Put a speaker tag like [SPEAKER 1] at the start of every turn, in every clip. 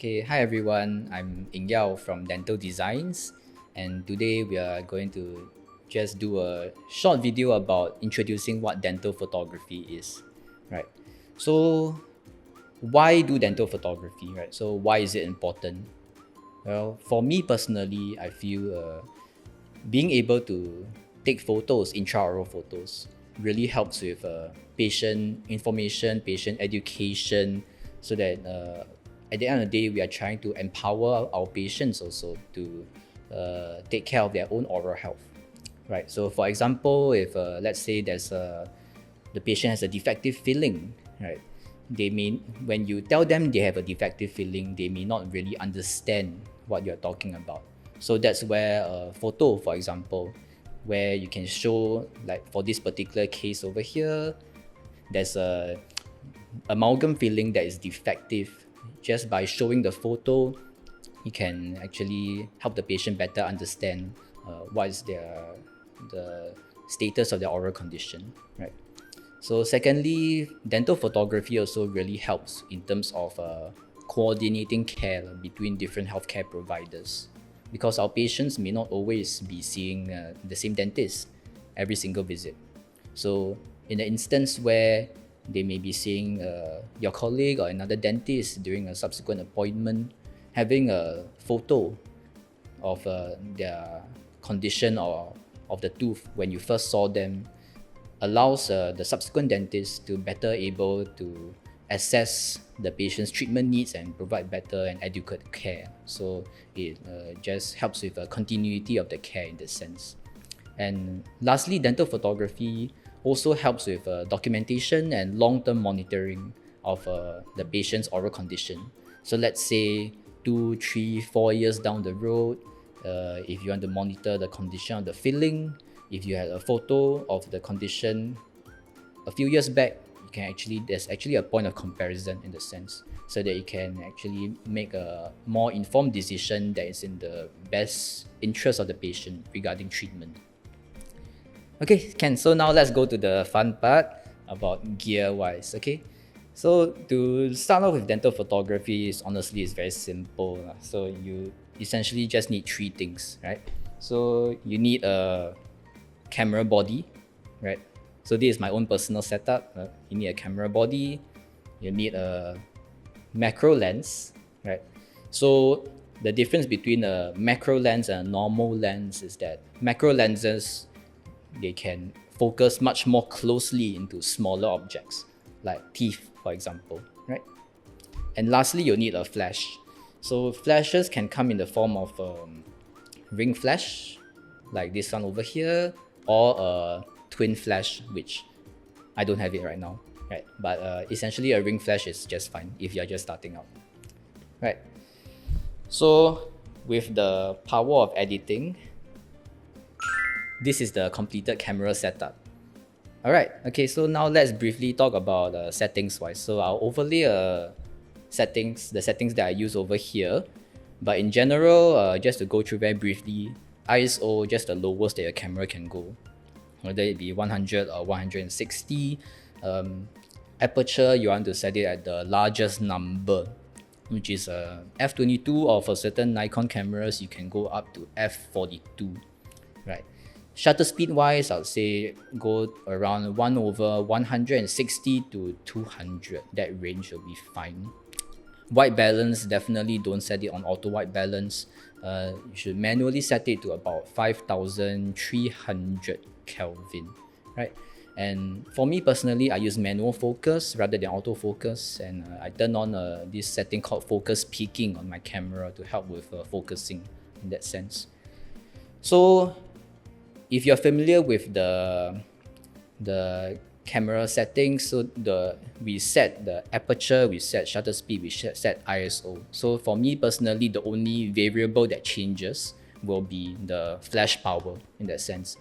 [SPEAKER 1] Okay, hi everyone. I'm Ying Yao from Dental Designs, and today we are going to just do a short video about introducing what dental photography is, right? So, why do dental photography, right? So, why is it important? Well, for me personally, I feel being able to take photos, intraoral photos, really helps with patient information, patient education, so that at the end of the day, we are trying to empower our patients also to take care of their own oral health, right? So, for example, if let's say the patient has a defective filling, right? They may, when you tell them they have a defective filling, they may not really understand what you're talking about. So that's where a photo, for example, where you can show, like for this particular case over here, there's a amalgam filling that is defective. Just by showing the photo, you can actually help the patient better understand what is the status of their oral condition, right? So secondly, dental photography also really helps in terms of coordinating care between different healthcare providers, because our patients may not always be seeing the same dentist every single visit. So in the instance where they may be seeing your colleague or another dentist during a subsequent appointment, having a photo of their condition or of the tooth when you first saw them allows the subsequent dentist to better able to assess the patient's treatment needs and provide better and adequate care. So it just helps with a continuity of the care in this sense. And lastly, dental photography also helps with documentation and long-term monitoring of the patient's oral condition. So let's say 2, 3, 4 years down the road, if you want to monitor the condition of the filling, if you had a photo of the condition a few years back, you can there's actually a point of comparison in the sense, so that you can actually make a more informed decision that is in the best interest of the patient regarding treatment. Okay, Ken, so now let's go to the fun part about gear wise. Okay, so to start off with dental photography is very simple. So you essentially just need three things, right? So you need a camera body, right? So this is my own personal setup. You need a camera body, you need a macro lens, right? So the difference between a macro lens and a normal lens is that macro lenses, they can focus much more closely into smaller objects like teeth, for example, right? And lastly, you'll need a flash. So flashes can come in the form of ring flash, like this one over here, or a twin flash, which I don't have it right now, right? But essentially a ring flash is just fine if you're just starting out, right? So with the power of editing, this is the completed camera setup. Alright, okay, so now let's briefly talk about settings wise. So I'll overlay the settings that I use over here. But in general, just to go through very briefly, ISO, just the lowest that your camera can go, whether it be 100 or 160. Aperture, you want to set it at the largest number, which is f22, or for certain Nikon cameras, you can go up to f42, right? Shutter speed wise, I'll say go around 1/160 to 200. That range will be fine. White balance, definitely don't set it on auto white balance. You should manually set it to about 5300 Kelvin, right? And for me personally, I use manual focus rather than autofocus, and I turn on this setting called focus peaking on my camera to help with focusing in that sense. So if you're familiar with the camera settings, so we set the aperture, we set shutter speed, we set ISO. So for me personally, the only variable that changes will be the flash power in that sense.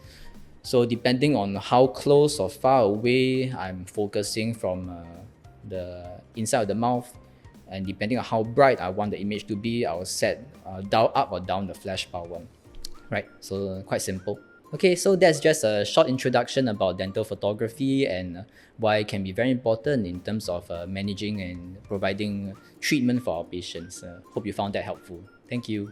[SPEAKER 1] So depending on how close or far away I'm focusing from the inside of the mouth, and depending on how bright I want the image to be, I'll set dial up or down the flash power, right? So quite simple. Okay, so that's just a short introduction about dental photography and why it can be very important in terms of managing and providing treatment for our patients. Hope you found that helpful. Thank you.